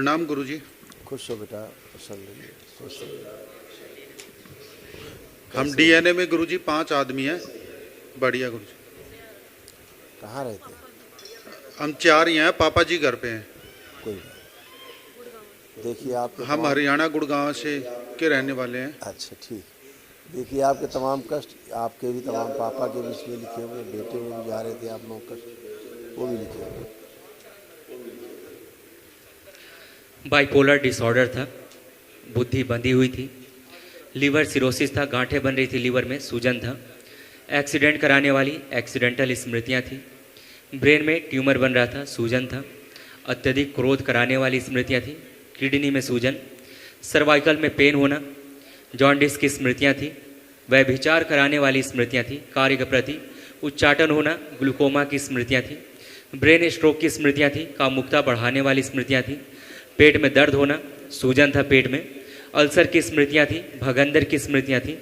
प्रणाम गुरुजी। खुश हो बेटा, प्रसन्न रहिए, स्वस्थ रहिए। हम कैसे हो? डीएनए में गुरुजी 5 आदमी हैं। बढ़िया गुरुजी। कहाँ रहते हैं? हम 4 ही हैं, पापा जी घर पे हैं। कोई बात नहीं। देखिए आपके हम तमाम हरियाणा गुड़गांव से के रहने वाले हैं। अच्छा ठीक। देखिए आपके तमाम कष्ट, आपके भी तमाम पापा के भी इसमें लिखे हुए, बेटे में भी जा रहे थे आप 9 कष्ट, वो भी लिखे हुए। बाइपोलर डिसऑर्डर था, बुद्धि बंधी हुई थी, लीवर सिरोसिस था, गांठें बन रही थी लीवर में, सूजन था, एक्सीडेंट कराने वाली एक्सीडेंटल स्मृतियां थी, ब्रेन में ट्यूमर बन रहा था, सूजन था, अत्यधिक क्रोध कराने वाली स्मृतियां थी, किडनी में सूजन, सर्वाइकल में पेन होना, जॉन्डिस की स्मृतियां थी, व्यभिचार कराने वाली स्मृतियां थी, कार्य के प्रति उच्चाटन होना, ग्लूकोमा की स्मृतियां थी, ब्रेन स्ट्रोक की स्मृतियां थी, कामुकता बढ़ाने वाली स्मृतियां थी, पेट में दर्द होना, सूजन था पेट में, अल्सर की स्मृतियां थी, भगंदर की स्मृतियां थी,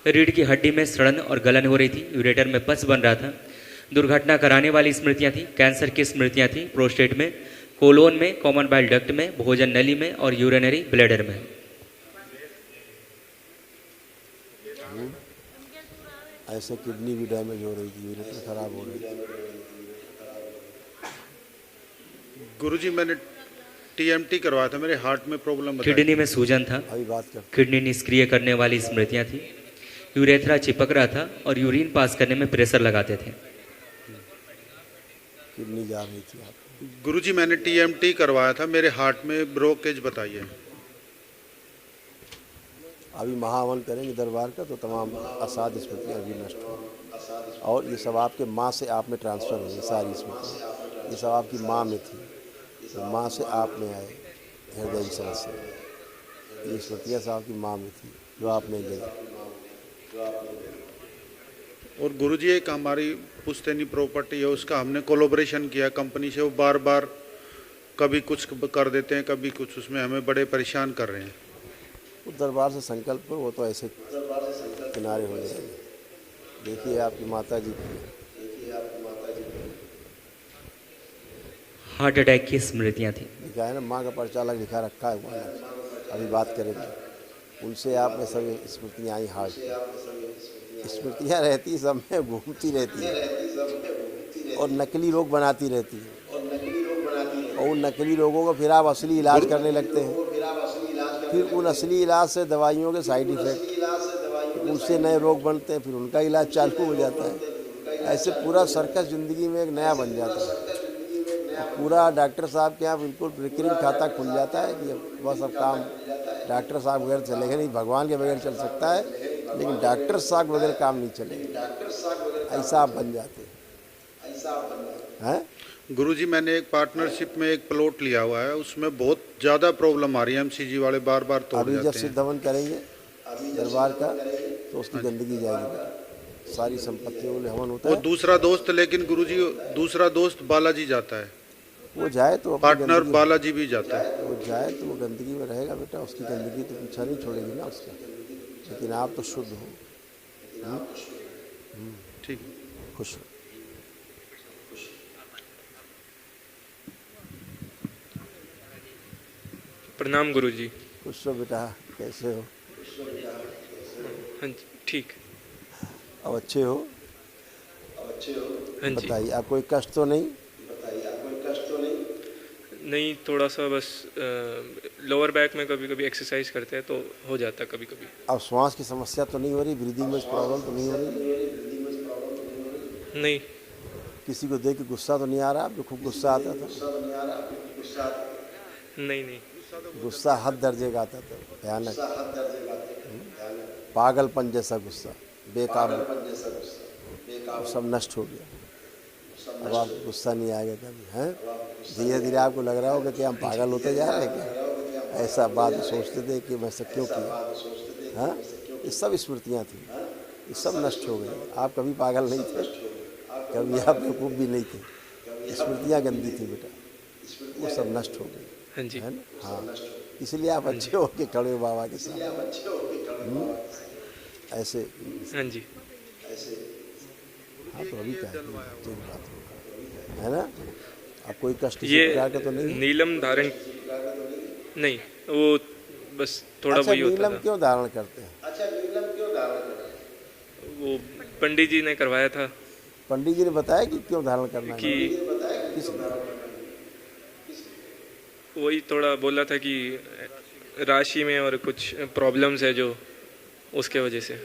रीढ़ की हड्डी में सड़न और गलन हो रही थी, यूरेटर में पस बन रहा था, दुर्घटना कराने वाली स्मृतियां थी, कैंसर की स्मृतियां थी, प्रोस्टेट में, कोलोन में, कॉमन बाइल डक्ट में, भोजन नली में और यूरिनरी ब्लैडर में। ऐसे किडनी भी डैमेज हो रही थी, यूरेटर खराब हो रही थी। गुरुजी मैंने टीएमटी करवाया था, मेरे हार्ट में प्रॉब्लम बताई। किडनी में सूजन था, अभी बात कर। किडनी निष्क्रिय करने वाली स्मृतियां थी, यूरेथ्रा चिपक रहा था और यूरिन पास करने में प्रेशर लगाते थे। किडनी जा रही थी आप। गुरुजी मैंने टीएमटी करवाया था, मेरे हार्ट में ब्रोकेज बताइए। अभी महावन करेंगे दरबार का तो तमाम असाध स्मृतियाँ भी नष्ट होंगी, और ये सब आपके माँ से आप में ट्रांसफ़र हुई सारी स्मृतियाँ। ये सब आपकी माँ में थी, तो माँ से आप में आए हृदय की समस्या। ये स्मृतियाँ सब आपकी माँ में थी जो आप नहीं ले गए। और गुरुजी एक हमारी पुश्तैनी प्रॉपर्टी है, उसका हमने कोलैबोरेशन किया कंपनी से। वो बार बार कभी कुछ कर देते हैं, कभी कुछ, उसमें हमें बड़े परेशान कर रहे हैं। वो दरबार से संकल्प पर, वो तो ऐसे किनारे हो जाएंगे। देखिए आपकी माता जी की हार्ट अटैक की स्मृतियां थी। लिखा है ना, माँ का पर्चा अलग लिखा रखा है वहाँ, अभी बात करेंगे। उनसे आप में सब स्मृतियाँ आई, हार्ट की स्मृतियाँ रहती सब में घूमती रहती है और नकली रोग बनाती रहती है, और उन नकली रोगों को फिर आप असली इलाज करने लगते हैं। फिर उन असली इलाज से दवाइयों के साइड इफ़ेक्ट, उनसे नए रोग बनते हैं, फिर उनका इलाज चालू हो जाता है। ऐसे पूरा सर्कस ज़िंदगी में एक नया बन जाता है। पूरा डॉक्टर साहब के यहाँ बिल्कुल रिकरिंग खाता खुल जाता है कि बस अब काम डॉक्टर साहब बगैर चलेगा नहीं। भगवान के बगैर चल सकता है, लेकिन डॉक्टर साहब बगैर काम नहीं चलेगा। ऐसा आप बन जाते हैं। गुरुजी मैंने एक पार्टनरशिप में एक प्लॉट लिया हुआ है, उसमें बहुत ज़्यादा प्रॉब्लम आ रही है। एमसीजी वाले बार बार तोड़ अभी जब जाते हैं। सिद्ध हवन करेंगे दरबार का तो उसकी गंदगी जाएगी, सारी संपत्तियों में हवन होता वो है। दूसरा दोस्त, लेकिन गुरुजी दूसरा दोस्त बालाजी जाता है, वो जाए तो अपनी पार्टनर गंदगी, बालाजी भी जाता है। वो जाए तो वो गंदगी में रहेगा बेटा, उसकी गंदगी तो पीछा नहीं छोड़ेगी ना उसका। लेकिन आप तो शुद्ध हो। ठीक। खुश हो। प्रणाम गुरुजी। खुश हो बेटा, कैसे हो? हाँ जी ठीक। अब अच्छे हो? हाँ जी। बताइए, आप कोई कष्ट तो नहीं? नहीं, थोड़ा सा बस लोअर बैक में कभी कभी एक्सरसाइज करते हैं तो हो जाता है कभी कभी। अब श्वास की समस्या तो नहीं हो रही, ब्रीदिंग में प्रॉब्लम तो नहीं हो रही? नहीं। किसी को देख के गुस्सा तो नहीं आ रहा? आपको खूब गुस्सा आता था? नहीं नहीं। गुस्सा हद दर्जे का आता था, भयानक, पागलपन जैसा गुस्सा, बेकाबू, वो सब नष्ट हो गया। अब आप गुस्सा नहीं आएगा कभी, हैं? धीरे धीरे आपको लग रहा होगा कि हम पागल होते जा रहे हैं क्या? ऐसा बात सोचते थे कि मैं ऐसा क्यों किया? हाँ, ये सब स्मृतियाँ थी, ये सब नष्ट हो गई। आप कभी पागल नहीं थे, कभी आप बेवकूफ़ भी नहीं थे। स्मृतियाँ गंदी थी बेटा, वो सब नष्ट हो गई, हाँ जी। है ना? हाँ, इसलिए आप अच्छे हो के खड़े हो बाबा के साथ। ऐसे हाँ जी। हाँ, तो अभी क्या है, ठीक बात होगा, है ना? आप कोई कष्ट किसी ये प्रकार का तो नहीं है? नीलम धारण नहीं, वो बस थोड़ा अच्छा, वही होता नीलम था। क्यों धारण करते हैं? वो पंडित जी ने करवाया था पंडित जी ने बताया कि क्यों धारण करना कि है? किसने? वही थोड़ा बोला था कि राशि में और कुछ प्रॉब्लम्स है जो उसके वजह से।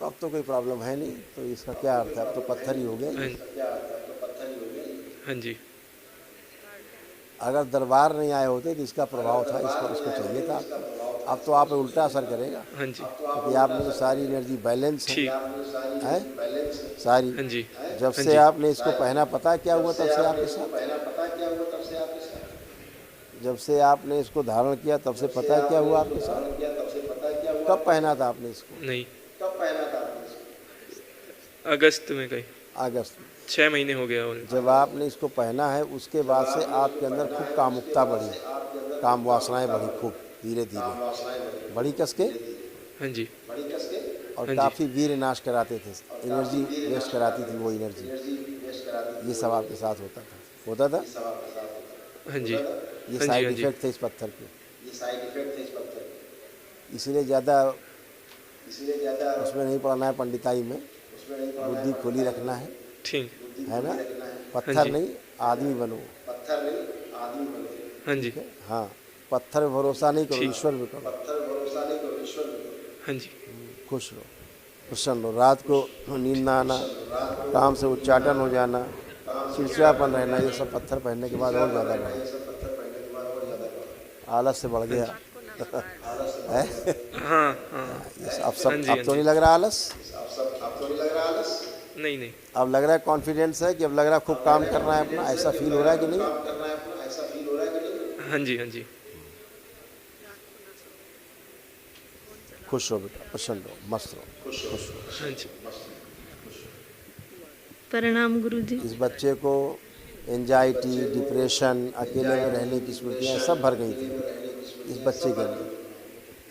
तो अब तो कोई प्रॉब्लम है नहीं, तो इसका क्या अर्थ है? अब तो पत्थर ही हो गया हाँ ये। हाँ जी। अगर दरबार नहीं आए होते तो इसका प्रभाव था, इसको चाहिए था आपको। अब तो आप पे उल्टा असर करेगा, हाँ जी। क्योंकि आप में तो सारी एनर्जी बैलेंस ठीक। है सारी। हाँ जी। जब हाँ से जी। आपने इसको पहना, पता है क्या हुआ तब से आपके साथ? जब से आपने इसको धारण किया तब से पता है क्या हुआ आपके साथ? कब पहना था आपने इसको? नहीं, अगस्त में कहीं अगस्त में। 6 महीने हो गया और। जब आपने इसको पहना है उसके बाद से आपके अंदर खूब कामुकता बढ़ी, काम वासनाएं बढ़ी, खूब धीरे धीरे बढ़ी कसके, हाँ जी। और हाँ जी। काफ़ी वीर नाश कराते थे, एनर्जी वेस्ट कराती थी वो एनर्जी। ये सब आपके साथ होता था। हाँ जी। ये हाँ जी। साइड हाँ जी। इफेक्ट थे इस पत्थर के, इसीलिए ज़्यादा उसमें नहीं पड़ना है पंडिताई में, बुद्धि खुली रखना है ठीक। है ना? हाँ पत्थर जी। नहीं, आदमी बनो। हाँ जी। ठीक है, हाँ। पत्थर पे भरोसा नहीं करो, ठीक। ईश्वर पे करो। हाँ जी। खुश रहो, प्रसन्न रहो। रात को नींद ना आना, काम से उच्चाटन हो जाना, चिड़चिड़ापन रहना, ये सब पत्थर पहनने के बाद और ज़्यादा बढ़ा। आलस से बढ़ गया है? हाँ हाँ। अब हाँ जी। अब हाँ तो जी। नहीं लग रहा आलस? नहीं नहीं। अब लग रहा है कॉन्फिडेंस है, कि अब लग रहा है खूब काम करना है अपना, ऐसा फील हो रहा है कि नहीं? हाँ जी। हाँ जी। खुश रहो बेटा, प्रसन्न रहो, मस्त रहो, खुश रहो। हाँ जी। प्रणाम गुरुजी। इस बच्चे को एंजाइटी, डिप्रेशन, अकेले में रहने की स्मृतियाँ सब भर गई थी इस बच्चे के अंदर।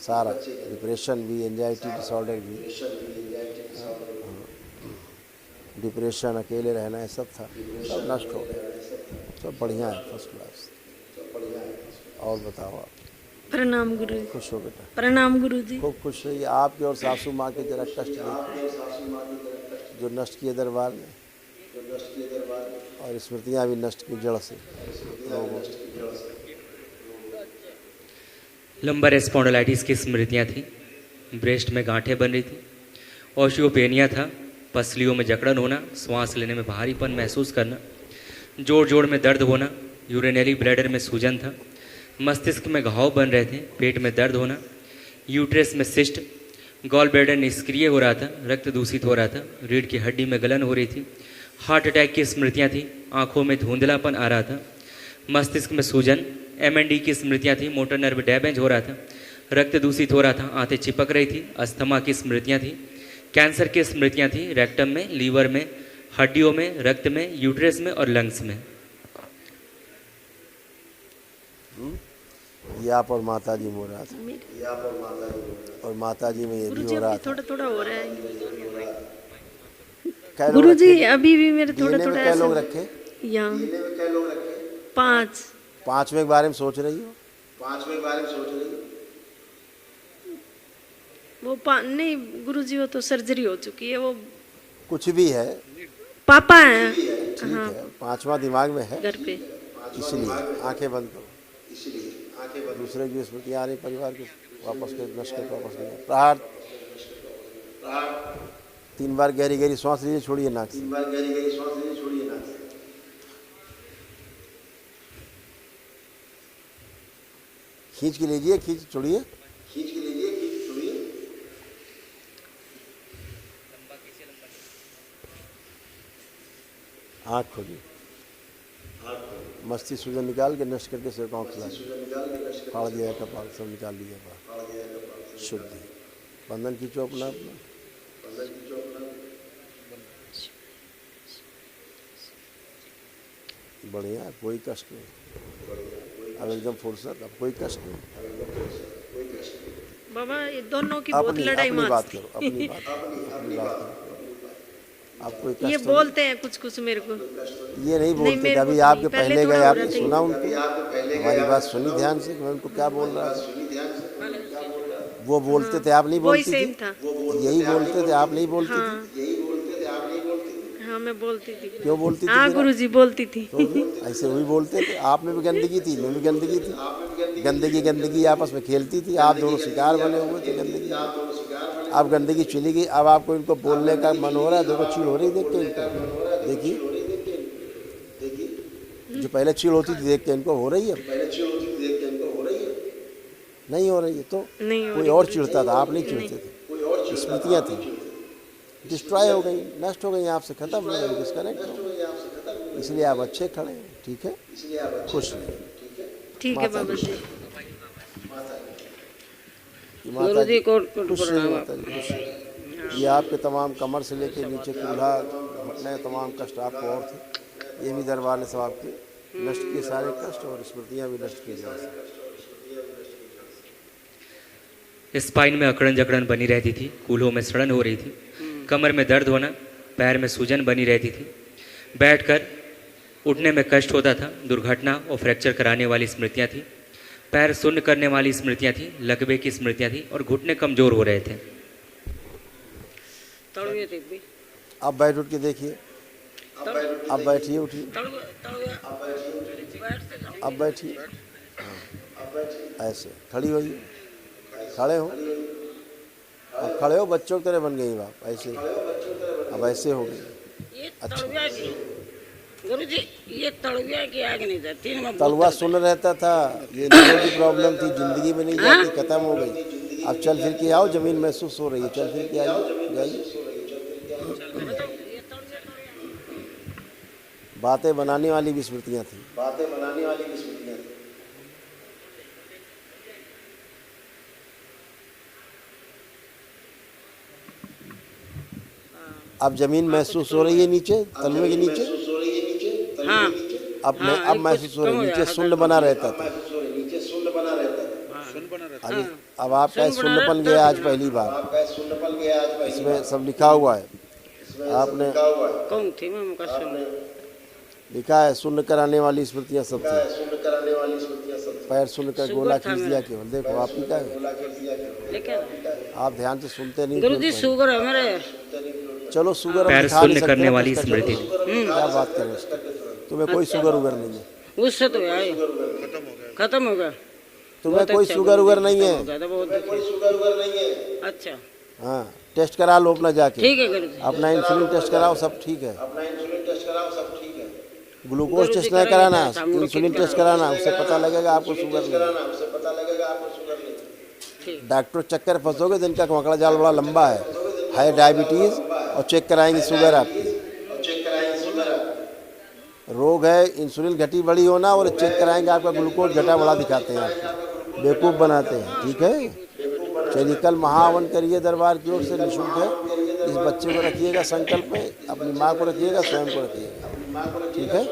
सारा डिप्रेशन भी, एंजाइटी डिसऑर्डर भी, डिप्रेशन, अकेले रहना, ये सब था, सब नष्ट हो गया, सब बढ़िया है, फर्स्ट क्लास। और बताओ आप? प्रणाम गुरुजी। खुश हो बेटा, प्रणाम गुरुजी। खूब खुश रहिए। आपके और सासू माँ के जरा कष्ट देखो जो नष्ट किए दरबार ने, और स्मृतियाँ भी नष्ट की जड़ से। लंबर स्पॉन्डिलाइटिस की स्मृतियाँ थी, ब्रेस्ट में गांठें बन रही थी, ओशियोपेनिया था, पसलियों में जकड़न होना, सांस लेने में भारीपन महसूस करना, जोड़ जोड़ में दर्द होना, यूरिनरी ब्लैडर में सूजन था, मस्तिष्क में घाव बन रहे थे, पेट में दर्द होना, यूट्रस में सिस्ट, गॉल ब्लैडर निष्क्रिय हो रहा था, रक्त दूषित हो रहा था, रीढ़ की हड्डी में गलन हो रही थी, हार्ट अटैक की स्मृतियाँ थी, आंखों में धुंधलापन आ रहा था, मस्तिष्क में सूजन, MND की स्मृतियाँ थी, मोटर नर्व डैमेज हो रहा था, रक्त दूषित हो रहा था, आंतें चिपक रही थी, अस्थमा की स्मृतियाँ थी, कैंसर की स्मृतियाँ थी, रेक्टम में, लीवर में, हड्डियों में, रक्त में, यूट्रस में और लंग्स में। ये आप और माता जी में हो रहा था, और माता जी में ये भी गुरुजी हो रहा अभी था। थोड़ा थोड़ा हो रहा है। कै लोग गुरुजी रखे? अभी भी मेरे थोड़ा डीएनए में थोड़ा कै ऐसा लोग रखे? यहाँ 5। पांचवें के बारे में सोच रही हो? वो नहीं गुरुजी, वो तो सर्जरी हो चुकी है। वो कुछ भी है, पापा हैं। ठीक हाँ, है, पांचवा दिमाग में है, घर पे। इसलिए आंखें बंद करो। दूसरे की स्मृतियाँ आ रही परिवार के, वापस के नष्ट करके वापस ले जाओ। प्रहार 3 बार गहरी गहरी सांस लीजिए, छोड़िए नाक से। खींच के लीजिए, खींच छोड़िए। आँख खोलिए, मस्ती सूजन निकाल के नष्ट करके सिर को खिला फाड़ दिया, कपाल सब निकाल लिया बाहर। शुद्धि, बंधन खींचो अपना अपना। बढ़िया, कोई कष्ट नहीं, अब एकदम फुर्सत, अब कोई कष्ट नहीं। बाबा ये दोनों की बहुत अपनी लड़ाई अपनी बात मारती। करो, अपनी बात करो। आपको एक ये कष्ट बोलते हैं कुछ कुछ मेरे को। ये नहीं बोलते मेरे थे। को अभी तो आपके नहीं, पहले पहले थोड़ा गए हो आपने रहा था। सुना उनकी हमारी बात सुनी ध्यान से कि मैं उनको क्या बोल रहा था। वो बोलते थे, आप नहीं वही बोलती सेम थी। था। यही बोलते थे, आप नहीं बोलती थी। हाँ हाँ मैं बोलती थी। क्यों बोलती थी हाँ फिर आप? गुरुजी बोलती थी। तो फिर ऐसे वही बोलते थे। आप में भी गंदगी थी, मैं भी गंदगी थी। गंदगी आपस में खेलती थी। आप दोनों शिकार बने हुए थे गंदगी के। अब गंदगी चली गई, अब आपको इनको बोलने का मन हो रहा है। देखो चीड़ हो रही देख के इनको, देखिए जो पहले चीड़ होती थी देख के इनको हो रही है, नहीं हो रही है। तो नहीं हो कोई रही और गुरुजी। चिढ़ता था, आप नहीं चिढ़ते थे। स्मृतियाँ थी, डिस्ट्रॉय हो गई, नष्ट हो गई, आपसे खत्म हो गई, डिस्कनेक्ट हो गई। इसलिए आप अच्छे खड़े हैं, ठीक है, खुश हैं। ठीक है बाबा जी। माता जी खुश रहिए, माता जी खुश रहिए। ये आपके तमाम कमर से लेके नीचे कूल्हा घुटने तमाम कष्ट आपको और थे, ये भी दरबार ने सब आपके नष्ट किए सारे कष्ट, और स्मृतियाँ भी नष्ट की जाए। स्पाइन में अकड़न जकड़न बनी रहती थी, कूल्हों में सड़न हो रही थी, कमर में दर्द होना, पैर में सूजन बनी रहती थी, बैठकर उठने में कष्ट होता था, दुर्घटना और फ्रैक्चर कराने वाली स्मृतियां थी, पैर शून्य करने वाली स्मृतियां थी, लकवे की स्मृतियां थी और घुटने कमजोर हो रहे थे। अब बैठ उठ के देखिए, अब बैठिए, उठिए, अब बैठिए, ऐसे खड़ी होइए, खड़े हो, अब खड़े हो, बच्चों की तरह बन गई आप, ऐसे अब ऐसे हो गई। अच्छा गुरुजी ये तलुआ की आग नहीं था, 3 में तलवा सुन रहता था, ये नींद की प्रॉब्लम थी, जिंदगी में नहीं जाती, खत्म हो गई। अब चल फिर के आओ, जमीन महसूस हो रही है, चल फिर के आइए, जाइए। बातें बनाने वाली भी स्मृतियाँ थी, अब जमीन महसूस हो रही है नीचे, तलवे के नीचे, हाँ अब महसूस हो रही है। नीचे शून्य बना रहता था, अभी अब आपका शून्यपन गया आज पहली बार। इसमें सब लिखा हुआ है, आपने कौन थी मैं मुका सुन लिखा है, शून्य कराने वाली स्मृतियाँ सब थी। पैर शून्य कर गोला खींच दिया केवल, देखो आप ही का है, लेकिन आप ध्यान से सुनते नहीं। गुरुजी शुगर है मेरे, चलो शुगर हम पैर दिखा नहीं शून्य सकते करने ना, वाली कुछ कर स्मृति। लो। क्या बात करें उसकी, तुम्हें कोई शुगर उगर नहीं है, उससे तो आए खत्म हो गया। तुम्हें कोई शुगर उगर नहीं है। अच्छा हाँ, टेस्ट करा लो अपना जाके, ठीक है गुरुजी। अपना इंसुलिन टेस्ट कराओ, सब ठीक है। ग्लूकोज टेस्ट नहीं कराना, इंसुलिन टेस्ट कराना, उससे पता लगेगा आपको शुगर नहीं है। डॉक्टर चक्कर फंसोगे, जिनका मकड़ा जाल बड़ा लंबा है डायबिटीज़, और चेक कराएंगे शुगर आपकी। रोग है इंसुलिन घटी बड़ी होना, और चेक कराएंगे आपका ग्लूकोज घटा बड़ा दिखाते हैं, आपको बेवकूफ़ बनाते हैं, ठीक है। चलिए कल महावन करिए, दरबार की ओर से निःशुल्क है। इस बच्चे को रखिएगा संकल्प में, अपनी माँ को रखिएगा, स्वयं को रखिएगा, ठीक है।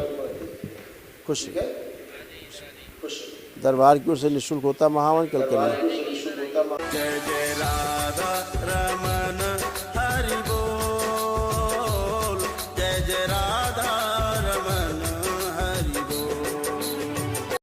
खुश दरबार की ओर से निःशुल्क होता महावन, कल करिए।